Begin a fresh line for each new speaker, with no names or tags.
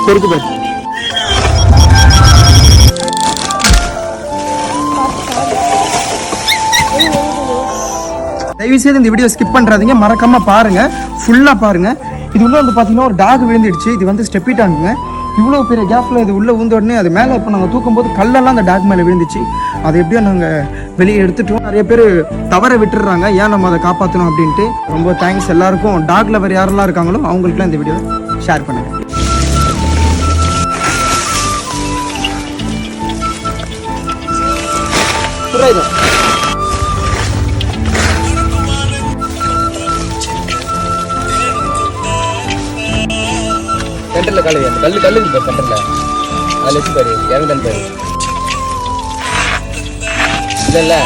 பொறுத்து பாரு. தயவுசெய்து இந்த வீடியோ ஸ்கிப் பண்ணுறாதீங்க, மறக்காமல் பாருங்கள், ஃபுல்லாக பாருங்கள். இது உள்ளே வந்து பார்த்தீங்கன்னா ஒரு டாக் விழுந்துடுச்சு. இது வந்து ஸ்டெப்பிட்டானுங்க. இவ்வளோ பெரிய கேப்பில் இது உள்ளே விழுந்த உடனே அது மேலே இப்போ நாங்கள் தூக்கும்போது கல்லெல்லாம் அந்த டாக் மேலே விழுந்துச்சு. அதை எப்படியோ நாங்கள் வெளியே எடுத்துட்டோம். நிறைய பேர் தவற விட்டுடுறாங்க, ஏன் நம்ம அதை காப்பாற்றணும் அப்படின்ட்டு. ரொம்ப தேங்க்ஸ் எல்லாருக்கும். டாக் லவர் யாரெல்லாம் இருக்காங்களோ அவங்களுக்குலாம் இந்த வீடியோ ஷேர் பண்ணுங்கள்.
சென்டரில் கல்லு கல்லு கல்லு பாரு, சென்டரில் அதில் வச்சு பாரு, இறங்குதான் பாரு. இல்லை